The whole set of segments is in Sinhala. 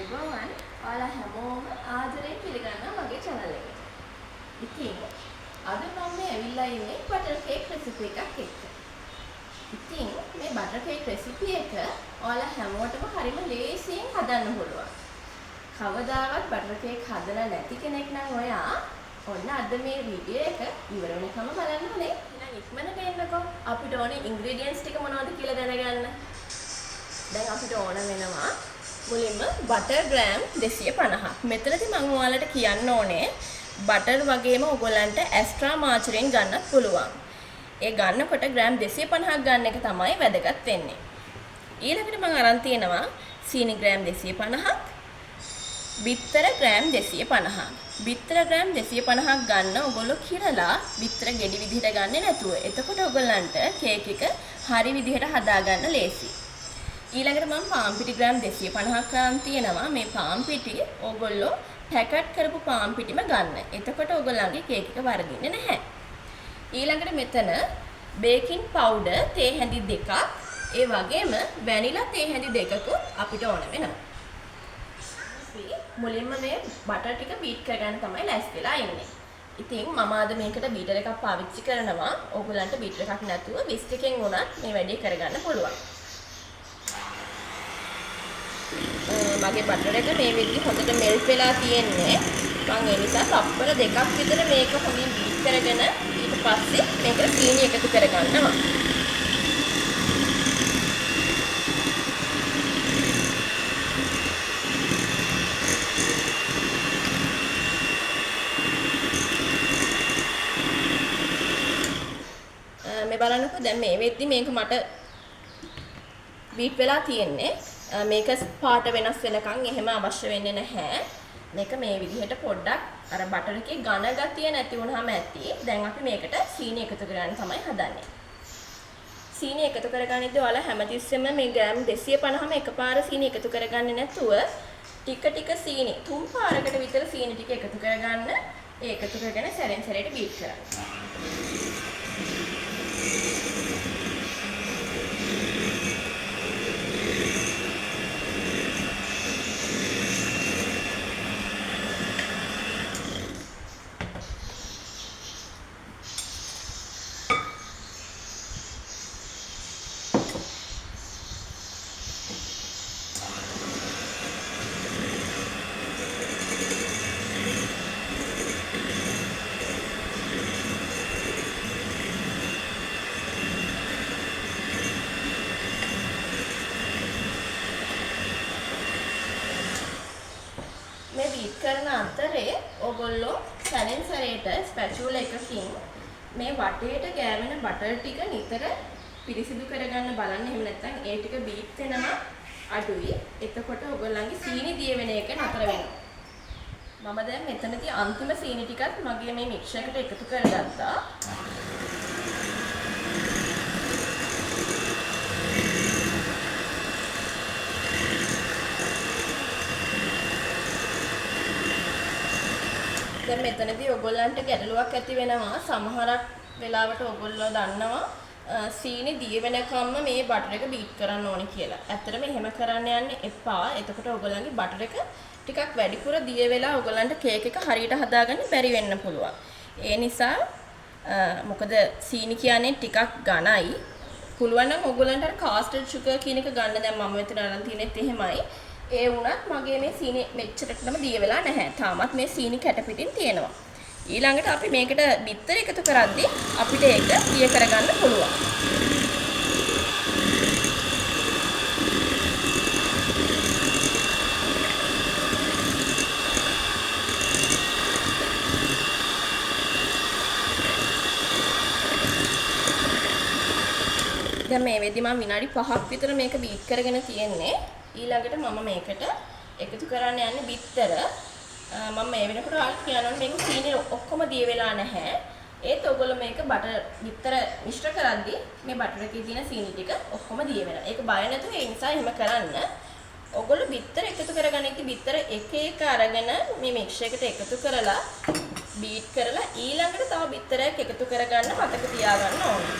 අයිබෝවන් ඔයාලා හැමෝම ආදරයෙන් පිළිගන්නවා මගේ channel එකට. ඉතින් අද මම ඇවිල්ලා ඉන්නේ බටර් කේක් රෙසිපි එකක් එක්ක. ඉතින් මේ බටර් කේක් රෙසිපි එක ඔයාලා හැමෝටම හරිම ලේසියෙන් හදන්න පුළුවන්. කවදාවත් බටර් කේක් හදලා නැති කෙනෙක් නම් ඔයා ඔන්න අද මේ වීඩියෝ එක ඉවර වෙනකම් බලන්න ඕනේ. එහෙනම් ඉක්මනට එන්නකෝ. අපිට ඕනේ ඉන්ග්‍රීඩියන්ට්ස් ටික මොනවද කියලා දැනගන්න. දැන් අපිට ඕන වෙනවා මුලින්ම බටර් ග්‍රෑම් 250ක්. මෙතනදී මම ඔයාලට කියන්න ඕනේ බටර් වගේම ඔයගොල්ලන්ට එක්ස්ට්‍රා මාර්ජරින් ගන්නත් පුළුවන්. ඒ ගන්නකොට ග්‍රෑම් 250ක් ගන්න එක තමයි වැදගත් වෙන්නේ. ඊළඟට මම අරන් තියෙනවා සීනි ග්‍රෑම් 250ක්, බිත්තර ග්‍රෑම් 250ක්. බිත්තර ග්‍රෑම් 250ක් ගන්න ඔයගොල්ලෝ කිරලා බිත්තර ගෙඩි විදිහට ගන්නෙ නැතුව. එතකොට ඔයගොල්ලන්ට කේක් එක හරි විදිහට හදාගන්න ලේසියි. ඊළඟට මම පාන් පිටි ග්‍රෑම් 250ක් ගන්න තියෙනවා. මේ පාන් පිටි ඕගොල්ලෝ පැකට් කරපු පාන් පිටිම ගන්න. එතකොට ඕගොල්ලන්ගේ කේක් එක වර්ධින්නේ නැහැ. ඊළඟට මෙතන බේකින් පවුඩර් තේ හැඳි 2ක්, ඒ වගේම වැනිලා තේ හැඳි 2කුත් අපිට ඕන වෙනවා. මුලින්ම මේ බටර් ටික බීට් කරගන්න තමයි ලෑස්තිලා ඉන්නේ. ඉතින් මම අද මේකට බීටර් එකක් පාවිච්චි කරනවා. ඕගොල්ලන්ට බීටර් එකක් නැතුව විස්ක් එකෙන් උනත් මේ වැඩේ කරගන්න පුළුවන්. මගේ බටර් එක මේ විදිහට හොඳට මෙල්ට් වෙලා තියෙන්නේ. මම ඒ නිසා තප්පර 2ක් විතර මේක හොඳින් බීට් කරගෙන ඊට පස්සේ මේකට සීනි එකතු කරගන්නවා. මේ බලන්නකෝ දැන් මේ වෙද්දි මේක මට බීට් වෙලා තියෙන්නේ. මේක පාට වෙනස් වෙනකන් එහෙම අවශ්‍ය වෙන්නේ නැහැ. මේක මේ විදිහට පොඩ්ඩක් අර බටර් එකේ ඝන ගතිය නැති වුනහම ඇති. දැන් අපි මේකට සීනි එකතු කරගන්න තමයි හදන්නේ. සීනි එකතු කරගන්නේදී ඔයාලා හැමතිස්සෙම මේ ග්‍රෑම් 250ම එකපාර සීනි එකතු කරගන්නේ නැතුව ටික ටික සීනි 3 පාරකට විතර සීනි ටික එකතු කරගන්න. ඒ එකතු කරගෙන සැරෙන් සැරේට බීට් කරන්න. මේ බීට් කරන අතරේ ඔයගොල්ලෝ සැරෙන් සැරේට ස්පැචුලා එකකින් මේ වටේට ගෑවෙන බටර් ටික නිතර පිරිසිදු කරගන්න බලන්න. එහෙම නැත්නම් ඒ ටික බීට් වෙනවා අඩුයි. එතකොට ඔයගොල්ලන්ගේ සීනි දිය වෙන එක නතර වෙනවා. මම දැන් මෙතනදී අන්තිම සීනි ටිකත් මගේ මේ මික්සර් එකට එකතු කරගත්තා. දැන් මෙතනදී ඔයගොල්ලන්ට ගැටලුවක් ඇති වෙනවා. සමහරක් වෙලාවට ඔයගොල්ලෝ දන්නවා සීනි දිය වෙනකම්ම මේ බටර් එක බීට් කරන්න ඕනේ කියලා. ඇත්තටම එහෙම කරන්න යන්න එපා. එතකොට ඔයගොල්ලන්ගේ බටර් එක ටිකක් වැඩිපුර දිය වෙලා ඔයගොල්ලන්ට කේක් එක හරියට හදාගන්න බැරි වෙන්න පුළුවන්. ඒ නිසා මොකද සීනි කියන්නේ ටිකක් ඝනයි. පුළුවන් නම් ඔයගොල්ලන්ට අර කාස්ටඩ් ෂුගර් කියන එක ගන්න. දැන් මම මෙතන අරන් තියෙනෙත් එහෙමයි. ඒ වුණත් මගේ මේ සීනි මෙච්චරටම දිය වෙලා නැහැ. තාමත් මේ සීනි කැට පිටින් තියෙනවා. ඊළඟට අපි මේකට බිත්තර එකතු කරද්දී අපිට ඒක දිය කරගන්න පුළුවන්. දැන් මේ වෙද්දි මම විනාඩි 5ක් විතර මේක බීට් කරගෙන තියෙන්නේ. ඊළඟට මම මේකට එකතු කරන්න යන්නේ බිත්තර. මම මේ වෙනකොට ඔයාලට කියනවා මේක සීනි ඔක්කොම දිය වෙලා නැහැ. ඒත් ඔයගොල්ලෝ මේක බටර් බිත්තර මිශ්‍ර කරද්දී මේ බටර් එකේ තියෙන සීනි ටික ඔක්කොම දිය වෙනවා. ඒක බය නැතුව ඒ නිසා එහෙම කරන්න. ඔයගොල්ලෝ බිත්තර එකතු කරගන්නකදී බිත්තර එක එක අරගෙන මේ මික්සර් එකට එකතු කරලා බීට් කරලා ඊළඟට තව බිත්තරයක් එකතු කරගන්න මතක තියාගන්න ඕනේ.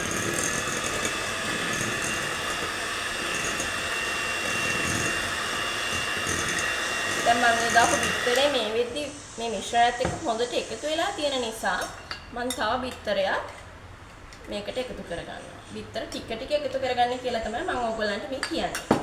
දැන් මම මේ දාපු බිත්තරේ මේ වෙද්දි මේ මිශ්‍රණයත් එක්ක හොඳට එකතු වෙලා තියෙන නිසා මම තව බිත්තරයක් මේකට එකතු කරගන්නවා. බිත්තර ටික ටික එකතු කරගන්න කියලා තමයි මම ඔයගොල්ලන්ට මේ කියන්නේ.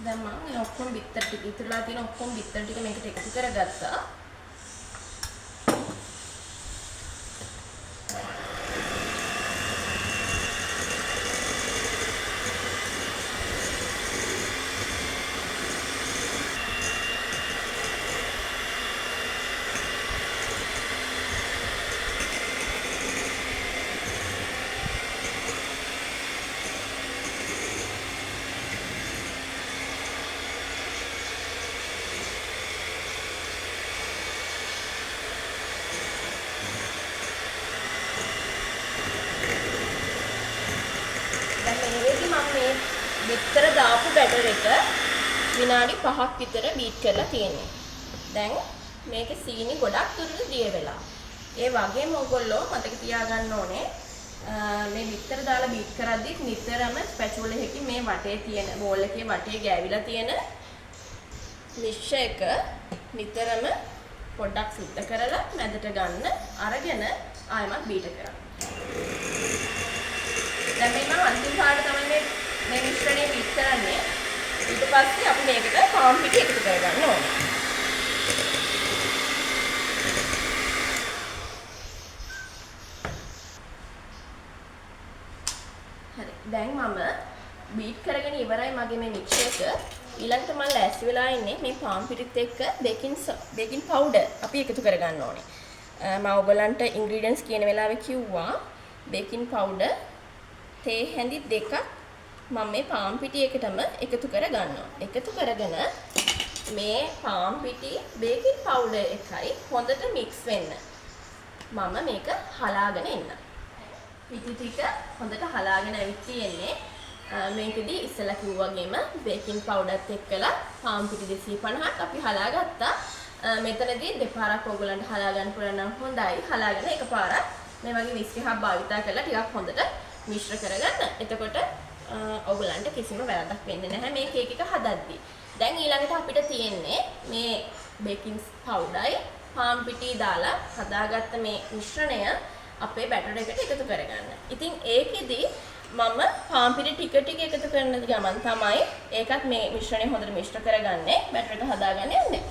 දැන් මම මේ ඔක්කොම බිත්තර ටික ඉතුරුලා තියෙන ඔක්කොම බිත්තර ටික මේකට එකතු කරගත්තා. මේ බිත්තර දාපු බැටර් එක විනාඩි 5ක් විතර බීට් කරලා තියෙනවා. දැන් මේකේ සීනි ගොඩක් දුරට දිය වෙලා. ඒ වගේම ඔයගොල්ලෝ මතක තියාගන්න ඕනේ මේ බිත්තර දාලා බීට් කරද්දි නිතරම ස්පැචුල එකකින් මේ වටේ තියෙන බෝල් එකේ වටේ ගෑවිලා තියෙන මිශ්‍ර එක නිතරම පොඩ්ඩක් සුද්ධ කරලා මැදට ගන්න අරගෙන ආයෙමත් බීට් කරන්න. දැන් මේ අන්තිම පාඩ තමයි මේ මිශ්‍රණය බීට් කරන්නේ. ඊට පස්සේ අපි මේකට පාන් පිටි එකතු කරගන්න ඕනේ. හරි. දැන් මම බීට් කරගෙන ඉවරයි මගේ මේ මික්ස් එක. ඊළඟට මම ලෑස්ති වෙලා ඉන්නේ මේ පාන් පිටිත් එක්ක බේකින් පවුඩර් අපි එකතු කරගන්න ඕනේ. මම ඔයගලන්ට ඉන්ග්‍රීඩියන්ට්ස් කියන වෙලාවේ කිව්වා බේකින් පවුඩර් තේ හැඳි දෙකක් මම මේ පාන් පිටි එකටම එකතු කරගන්නවා. එකතු කරගෙන මේ පාන් පිටි බේකින් පවුඩර් එකයි හොඳට මික්ස් වෙන්න. මම මේක හලාගෙන එන්න. පිටි ටික හොඳට හලාගෙන ඇවිත් තියෙන්නේ. මේකෙදි ඉස්සලා කිව්වා වගේම බේකින් පවුඩර්ත් එක්කලා පාන් පිටි 250ක් අපි හලාගත්තා. මෙතනදී දෙපාරක් ඕගලන්ට හලා ගන්න පුළුවන් නම් හොඳයි. හලාගෙන එකපාරක් මේ වගේ විස්කි හබ් භාවිතා කරලා ටිකක් හොඳට මිශ්‍ර කරගන්න. එතකොට ඔයගලන්ට කිසිම වැරද්දක් වෙන්නේ නැහැ මේ කේක් එක හදද්දී. දැන් ඊළඟට අපිට තියෙන්නේ මේ බේකින් පවුඩර්යි පාන් පිටි දාලා හදාගත්ත මේ මිශ්‍රණය අපේ බැටර් එකට එකතු කරගන්න. ඉතින් ඒකෙදි මම පාන් පිටි ටික ටික එකතු කරන ගමන් තමයි ඒකත් මේ මිශ්‍රණය හොඳට මිශ්‍ර කරගන්නේ බැටර් එක හදාගන්න යන්නේ.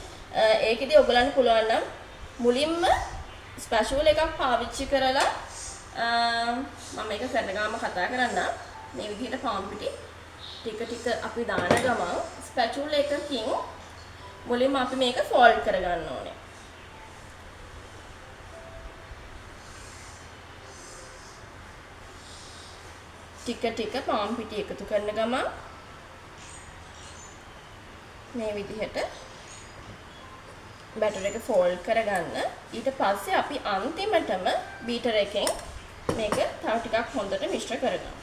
ඒකෙදි ඔයගලන්ට පුළුවන් නම් මුලින්ම ස්පැචුල එකක් පාවිච්චි කරලා මම මේක කරන ගාම කතා කරන්න මේ විදිහට පාන් පිටි ටික ටික අපි දාන ගමන් ස්පැචුල එකකින් මුලින්ම අපි මේක ෆෝල්ඩ් කරගන්න ඕනේ. ටික ටික පාන් පිටි එකතු කරන ගමන් මේ විදිහට බැටර් එක ෆෝල්ඩ් කරගන්න. ඊට පස්සේ අපි අන්තිමටම බීටර් එකෙන් මේක තව ටිකක් හොඳට මිශ්‍ර කරගමු.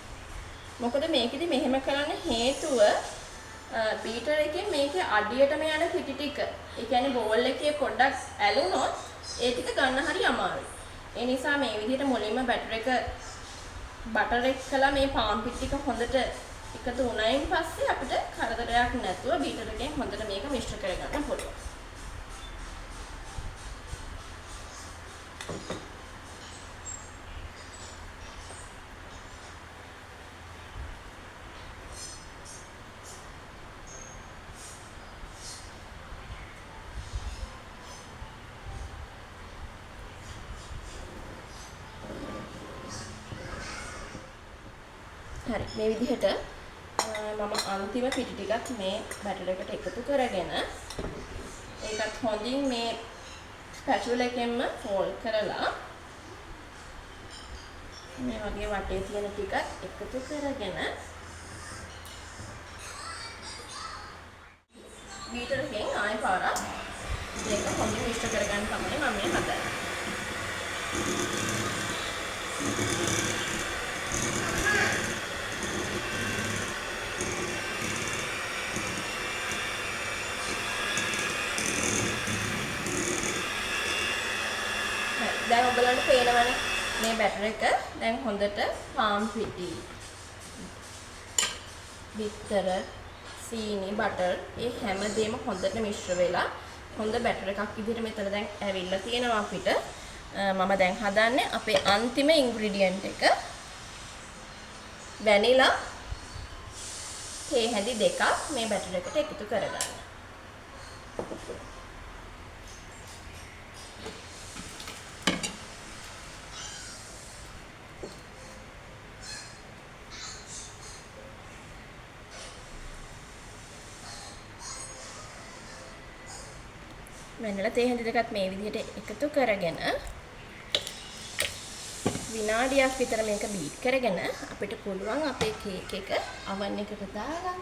මොකද මේකෙදි මෙහෙම කරන්න හේතුව බීටර් එකෙන් මේකේ අඩියටම යන පිටි ටික, ඒ කියන්නේ බෝල් එකේ පොඩ්ඩක් ඇලුනොත් ඒ ටික ගන්න හරි අමාරුයි. ඒ නිසා මේ විදිහට මුලින්ම බටර් එක්කලා මේ පාන් පිටි ටික හොඳට එකතු වුණායින් පස්සේ අපිට කරදරයක් නැතුව බීටර් එකෙන් හොඳට මේක මිශ්‍ර කරගන්න පුළුවන්. හරි මේ විදිහට මම මම අන්තිම පිටි ටිකක් මේ බැටර් එකට එකතු කරගෙන ඒකත් හොඳින් මේ ස්පැචුලා එකෙන්ම ෆෝල්ඩ් කරලා මේ වගේ වටේ තියෙන ටිකත් එකතු කරගෙන බීටර් එකෙන් ආයෙ පාරක් මේක හොඳින් මිශ්‍ර කරගන්න තමයි මම මේ හදන්නේ. දැන් ඔයගලන්ට පේනවනේ මේ බැටර් එක දැන් හොඳට පාම් පිටි බිත්තර සීනි බටර් ඒ හැමදේම හොඳට මිශ්‍ර වෙලා හොඳ බැටර් එකක් විදිහට මෙතන දැන් ඇවිල්ලා තියෙනවා අපිට. මම දැන් හදන්නේ අපේ අන්තිම ඉන්ග්‍රීඩියන්ට් එක වැනිලා තේ හැඳි දෙකක් මේ බැටර් එකට එකතු කරගන්න. වැනිලා තේ හැඳි දෙකත් මේ විදිහට එකතු කරගෙන විනාඩියක් විතර මේක බීට් කරගෙන අපිට පුළුවන් අපේ කේක් එක oven එකට දාලා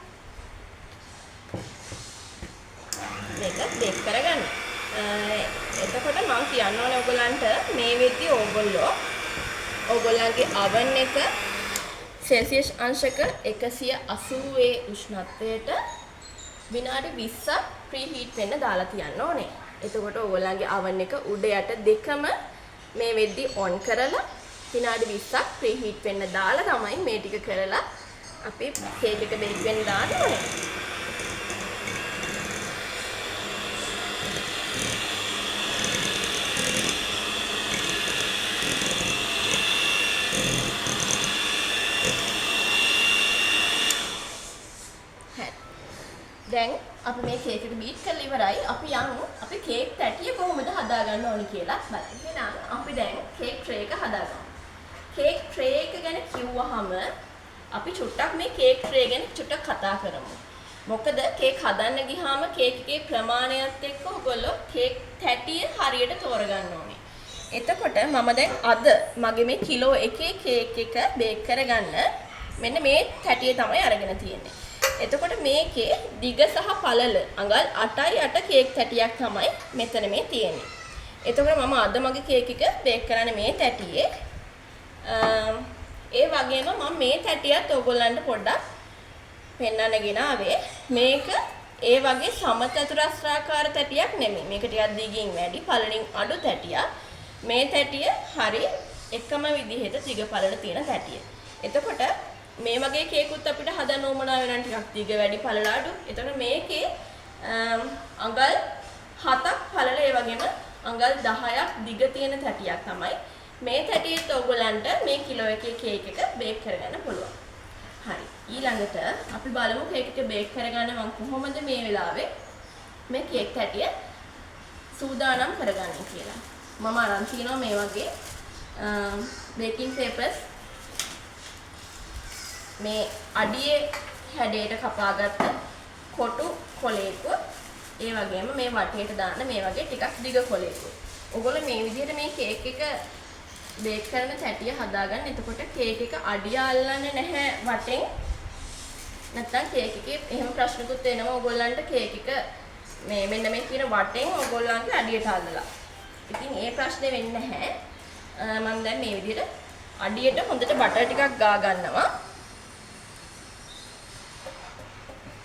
මේක බේක් කරගන්න. එතකොට මම කියන්න ඕනේ ඔයගලන්ට මේ වෙද්දී ඕගොල්ලන්ගේ oven එක සෙල්සියස් අංශක 180 උෂ්ණත්වයට විනාඩි 20ක් ප්‍රීහීට් වෙන්න දාලා තියන්න ඕනේ. එතකොට ඕගොල්ලන්ගේ oven එක උඩ යට දෙකම මේ වෙද්දී ඔන් කරලා විනාඩි 20ක් ප්‍රීහීට් වෙන්න දාලා තමයි මේ ටික කරලා අපි කේක් එක බේක් වෙන්න දාන්න ඕනේ. දැන් අපි මේ කේක් එක බීට් කරලා ඉවරයි. අපි යමු අපි කේක් තැටිය කොහොමද හදාගන්න ඕනි කියලා බලන්න. එහෙනම් අපි දැන් කේක් ට්‍රේ එක හදාගමු. කේක් ට්‍රේ එක ගැන කිව්වහම අපි චුට්ටක් මේ කේක් ට්‍රේ ගැන චුට්ටක් කතා කරමු. මොකද කේක් හදන්න ගියාම කේක් එකේ ප්‍රමාණයත් එක්ක ඔයගොල්ලෝ කේක් තැටිය හරියට තෝරගන්න ඕනේ. එතකොට මම දැන් අද මගේ මේ කිලෝ එකේ කේක් එක බේක් කරගන්න මෙන්න මේ තැටිය තමයි අරගෙන තියෙන්නේ. එතකොට මේකේ දිග සහ පළල අඟල් 8.8 කේක් තැටියක් තමයි මෙතන මේ තියෙන්නේ. එතකොට මම අද මගේ කේක් එක බේක් කරන්නේ මේ තැටියේ. ඒ වගේම මම මේ තැටියත් ඕගොල්ලන්ට පොඩ්ඩක් පෙන්වන්න ගෙනාවේ. මේක ඒ වගේ සමචතුරස්‍රාකාර තැටියක් නෙමෙයි. මේක ටිකක් දිගින් වැඩි පළලින් අඩු තැටියක්. මේ තැටිය හරි එකම විදිහට දිග පළල තියෙන තැටිය. එතකොට මේ වගේ කේකුත් අපිට හදන්න ඕමනා වෙන ටිකක් දිග වැඩි පළල අඩු. එතකොට මේකේ අඟල් 7ක් පළල ඒ වගේම අඟල් 10ක් දිග තියෙන තැටියක් තමයි මේ තැටියෙත් ඕගොල්ලන්ට මේ කිලෝ එකේ කේක් එක බේක් කරගන්න පුළුවන්. හරි. ඊළඟට අපි බලමු කේක් එක බේක් කරගන්න මම කොහොමද මේ වෙලාවේ මේ කේක් තැටිය සූදානම් කරගන්නේ කියලා. මම අරන් තිනවා මේ වගේ බේකින් පේපර්ස් මේ අඩියේ හැඩයට කපාගත්ත කොටු කොලයකුත් ඒ වගේම මේ වටේට දාන්න මේ වගේ ටිකක් දිග කොලයකුත්. ඔයගොල්ලෝ මේ විදිහට මේ කේක් එක බේක් කරන තැටිය හදාගන්න. එතකොට කේක් එක අඩිය අල්ලන්නේ නැහැ වටෙන්. නැත්තම් කේක් එකේ එහෙම ප්‍රශ්නකුත් එනවා ඔයගොල්ලන්ට කේක් එක මේ මෙන්න මේ කියන වටෙන් ඔයගොල්ලන්ගේ අඩියට අල්ලලා. ඉතින් ඒ ප්‍රශ්නේ වෙන්නේ නැහැ. මම දැන් මේ විදිහට අඩියට හොඳට බටර් ටිකක් ගා ගන්නවා.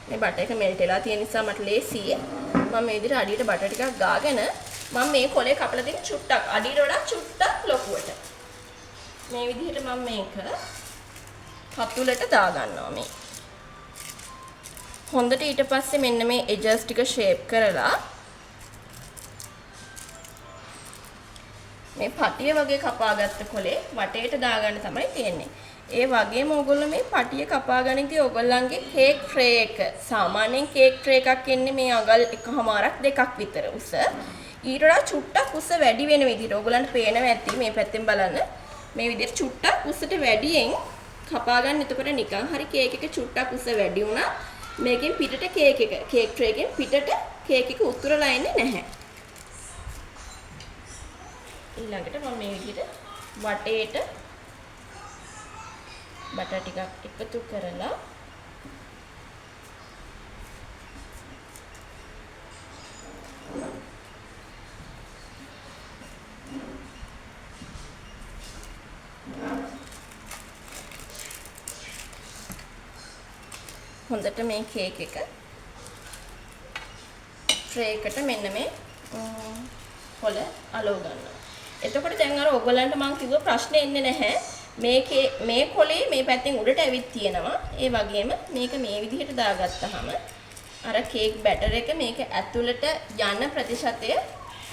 මේ බටර් එක මෙල්ට් වෙලා තියෙන නිසා මට ලේසියි. මම මේ විදිහට අඩියට බටර් ටිකක් ගාගෙන මම මේ කොලේ කපලා දෙන චුට්ටක් අඩියට වඩා චුට්ටක් ලොකුවට. මේ විදිහට මම මේක පතුලට දා ගන්නවා මේ. හොඳට ඊට පස්සේ මෙන්න මේ එජස් ටික ෂේප් කරලා මේ පටිය වගේ කපාගත්ත කොලේ වටේට දාගන්න තමයි තියෙන්නේ. ඒ වගේම ඕගොල්ලෝ මේ පටිය කපා ගනිද්දී ඕගොල්ලන්ගේ කේක් ට්‍රේ එක සාමාන්‍යයෙන් කේක් ට්‍රේ එකක් එන්නේ මේ අඟල් 1.5ක් 2ක් විතර උස. ඊට වඩා චුට්ටක් උස වැඩි වෙන විදිහට ඕගොල්ලන්ට පේනවා ඇති මේ පැත්තෙන් බලන්න. මේ විදිහට චුට්ටක් උසට වැඩියෙන් කපා ගන්න. එතකොට නිකන් හරි කේක් එක චුට්ටක් උස වැඩි වුණා. මේකෙන් පිටට කේක් ට්‍රේ එකෙන් පිටට කේක් එක උතුරලා එන්නේ නැහැ. ඊළඟට මම මේ විදිහට වටේට බටර් ටිකක් එකතු කරලා හොඳට මේ කේක් එක ට්‍රේ එකට මෙන්න මේ කොළ අලව ගන්නවා. එතකොට දැන් අර ඔයගලන්ට මම කිව්ව ප්‍රශ්නේ එන්නේ නැහැ. මේ කොළේ මේ පැත්තෙන් උඩට ඇවිත් තියෙනවා. ඒ වගේම මේක මේ විදිහට දාගත්තාම අර කේක් බැටර් එක මේක ඇතුළට යන ප්‍රතිශතය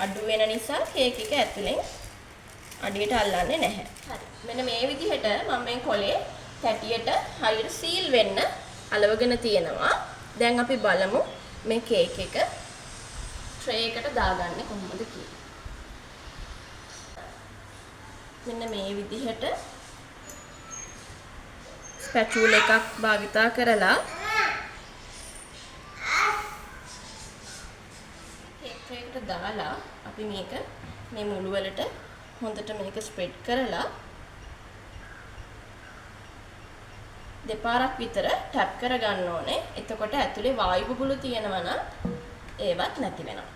අඩු වෙන නිසා කේක් එක ඇතුලෙන් අඩියට අල්ලන්නේ නැහැ. හරි. මෙන්න මේ විදිහට මම මේ කොළේ තැටියට හරියට සීල් වෙන්න අලවගෙන තියෙනවා. දැන් අපි බලමු මේ කේක් එක ට්‍රේ එකට දාගන්නේ කොහොමද කියලා. මෙන්න මේ විදිහට ස්පැචුලා එකක් භාවිතා කරලා කේක් ට්‍රේ එකට දාලා අපි මේක මේ මුළු වලට හොඳට මේක ස්ප්‍රෙඩ් කරලා දෙපාරක් විතර ටැප් කර ගන්න ඕනේ. එතකොට ඇතුලේ වායු බුබුලු තියෙනවා නම් ඒවත් නැති වෙනවා.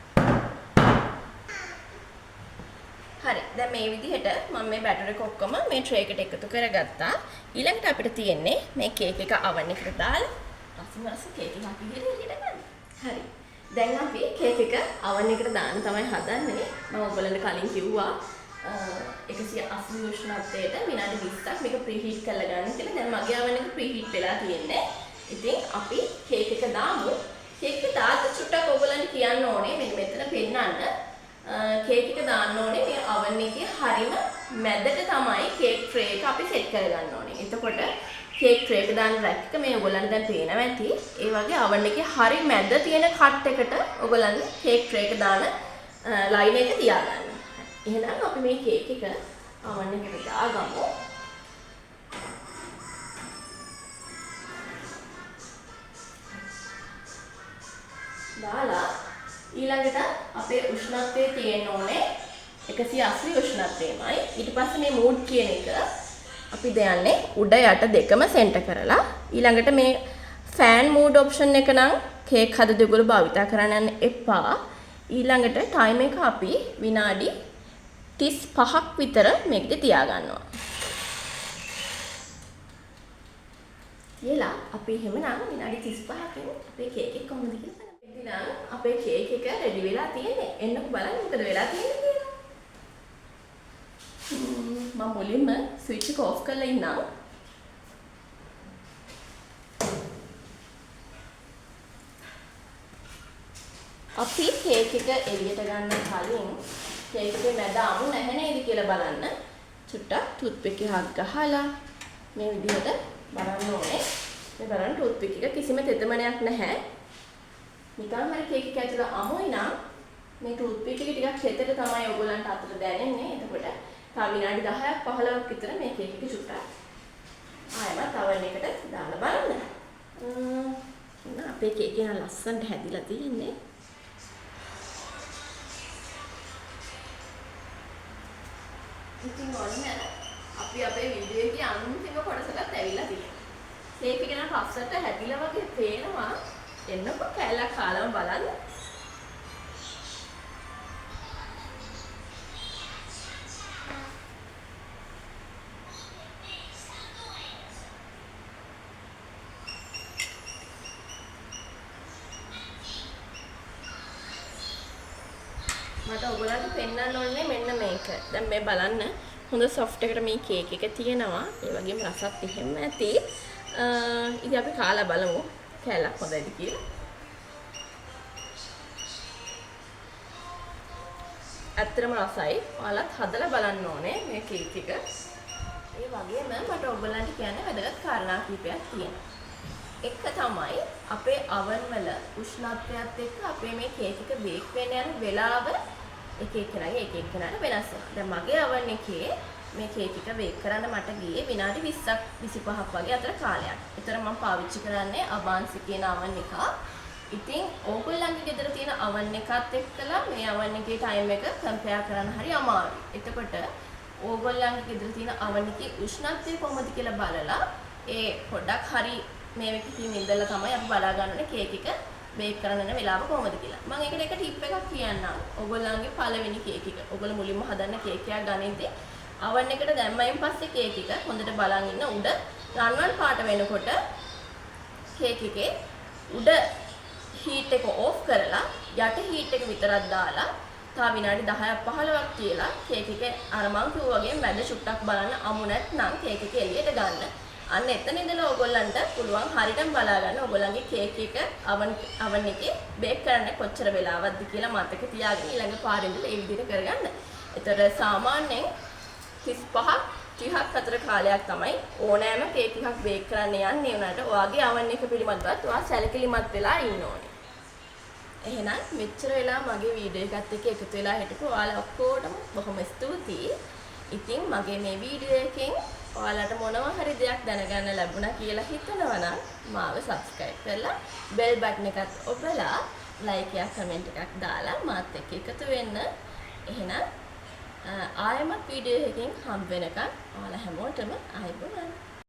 හරි. දැන් මේ විදිහට මම මේ බැටර් එක ඔක්කොම මේ ට්‍රේ එකට එකතු කරගත්තා. ඊළඟට අපිට තියෙන්නේ මේ කේක් එක oven එකට දාලා රසමරස කේක් එකක් විදිහට එළියට ගන්න. හරි. දැන් අපි කේක් එක oven එකට දාන්න තමයි හදන්නේ. මම ඔයගොල්ලන්ට කලින් කිව්වා 180 උෂ්ණත්වයට විනාඩි 20ක් මේක ප්‍රීහීට් කරලා ගන්න කියලා. දැන් මගේ oven එක ප්‍රීහීට් වෙලා තියෙන්නේ. ඉතින් අපි කේක් එක දාමු. කේක් එක දාද්දි චුට්ටක් ඔයගොල්ලන්ට කියන්න ඕනේ මෙන්න මෙතන පෙන්නන්න. කේක් එක දාන්න ඕනේ මේ oven එකේ හරිම මැදට තමයි කේක් ට්‍රේ එක අපි සෙට් කරගන්න ඕනේ. එතකොට කේක් ට්‍රේ එක දාන රැක් එක මේ ඔයගොල්ලන්ට දැන් පේනවා ඇති. ඒ වගේ oven එකේ හරි මැද තියෙන කට් එකට ඔයගොල්ලන් කේක් ට්‍රේ එක දාන ලයින් එක තියාගන්න. එහෙනම් අපි මේ කේක් එක oven එකට දාගමු. දාලා ඊළඟට අපේ උෂ්ණත්වය තියෙන්න ඕනේ 180 උෂ්ණත්වයමයි. ඊට පස්සේ මේ මූඩ් කියන එක අපි දයන්නේ උඩ යට දෙකම සෙන්ටර් කරලා. ඊළඟට මේ ෆෑන් මූඩ් ඔප්ෂන් එක නම් කේක් හදද්දී ඔයගොල්ලෝ භාවිතා කරන්න යන්න එපා. ඊළඟට ටයිම් එක අපි විනාඩි 35ක් විතර මේකද තියාගන්නවා. කියලා අපි එහෙමනම් විනාඩි 35කින් අපේ කේක් එක කොහොමද කියලා බලමු. අපේ කේක් එක රෙඩි වෙලා තියෙන්නේ. එන්නකො බලන්න මොකද වෙලා තියෙන්නේ කියලා. මම මුලින්ම ස්විච් එක ඔෆ් කරලා ඉන්නම්. අපි කේක් එක එළියට ගන්න කලින් කේක් එකේ මැද අමු නැහැ නේද කියලා බලන්න. චුට්ටක් ටූත් පික් එකක් ගහලා මේ විදිහට බලන්න ඕනේ. මේ බලන්න ටූත් පික් එක කිසිම තෙතමනයක් නැහැ. නිකන් හරි කේක් එක ඇතුළේ අමුයි නම් මේ ටූත් පික් එක ටිකක් චෙතට තමයි ඔයගොල්ලන්ට අතට දැනෙන්නේ. එතකොට තව විනාඩි 10ක් 15ක් විතර මේ කේක් එක චුට්ටක් ආයෙමත් oven එකට දාලා බලන්න. අපේ කේක් එක ලස්සනට හැදිලා තියෙන්නේ. ඉතින් ඔන්න අපි අපේ වීඩියෝ එකේ අන්තිම කොටසට ඇවිල්ලා තියෙනවා. කේක් එක නම් රසට හැදිලා වගේ පේනවා. එන්නකො කෑල්ලක් කාලම බලන්න. මට ඔයගොල්ලන්ට පෙන්වන්න ඕනේ මෙන්න මේක. දැන් මේ බලන්න හොඳ සොෆ්ට් එකට මේ කේක් එක තියෙනවා. ඒ වගේම රසත් එහෙම ඇති. ඉතින් අපි කාලා බලමු කෑල්ලක් හොඳයිද කියලා. ඇත්තටම රසයි. ඔයාලත් හදලා බලන්න ඕනේ මේ කේක් එක. ඒ වගේම මට ඔයගොල්ලන්ට කියන්න වැදගත් කාරණා කිහිපයක් තියෙනවා. එක තමයි අපේ oven වල උෂ්ණත්වයත් එක්ක අපේ මේ කේක් එක බේක් වෙන්න යන වෙලාව එක එකනට වෙනස් වෙනවා. දැන් මගේ oven එකේ මේ කේක් එක බේක් කරන්න මට ගියේ විනාඩි 20ක් 25ක් වගේ අතර කාලයක්. ඒතර මම පාවිච්චි කරන්නේ අබාන්සි කියන oven එක. ඉතින් ඕගොල්ලන්ගේ ගෙදර තියෙන oven එකත් එක්කලා මේ oven එකේ time එක compare කරන්න හරි අමාරුයි. එතකොට ඕගොල්ලන්ගේ ගෙදර තියෙන oven එකේ උෂ්ණත්වය කොහොමද කියලා බලලා ඒ පොඩක් හරි මේ එකකින් ඉඳලා තමයි අපි බලා ගන්න ඕනේ කේක් එක බේක් කරන්න යන වෙලාව කොහොමද කියලා. මම ඒකට එක ටිප් එකක් කියන්නම්. ඕගොල්ලන්ගේ පළවෙනි කේක් එක. ඕගොල්ලෝ මුලින්ම හදන්න කේක් එකක් ගනිද්දී oven එකට දැම්මයින් පස්සේ කේක් එක හොඳට බලන් ඉන්න උඩ රන්වන් පාට වෙනකොට කේක් එකේ උඩ heat එක off කරලා යට heat එක විතරක් දාලා තව විනාඩි 10ක් 15ක් තියලා කේක් එක අර මං කිව්වා වගේ මැද චුට්ටක් බලන්න අමු නැත්නම් කේක් එක එළියට ගන්න. අන්න එතන ඉඳලා ඕගොල්ලන්ට පුළුවන් හරියටම බලා ගන්න ඕගොල්ලන්ගේ කේක් එක oven එකේ බේක් කරන්න කොච්චර වෙලාවක්ද කියලා මතක තියාගෙන ඊළඟ පාරේ ඉඳලා ඒ විදිහට කරගන්න. ඒතර සාමාන්‍යයෙන් 35ක් 30ක් අතර කාලයක් තමයි ඕනෑම කේක් එකක් බේක් කරන්න යන්නේ උනාට ඔයාගේ oven එක පිළිබඳවත් ඔයා සැලකිලිමත් වෙලා ඉන්න ඕනේ. එහෙනම් මෙච්චර වෙලා මගේ වීඩියෝ එකත් එක්ක එකතු වෙලා හිටපු ඔයාලා ඔක්කොටම බොහොම ස්තුතියි. ඉතින් මගේ මේ වීඩියෝ එකෙන් ඔයාලට මොනවා හරි දෙයක් දැනගන්න ලැබුණා කියලා හිතනවා නම් මාව subscribe කරලා bell button එකත් ඔබලා like එකක් comment එකක් දාලා මාත් එක්ක එකතු වෙන්න. එහෙනම් ආයෙමත් වීඩියෝ එකකින් හම්බ වෙනකන් ඔයාලා හැමෝටම ආයුබෝවන්.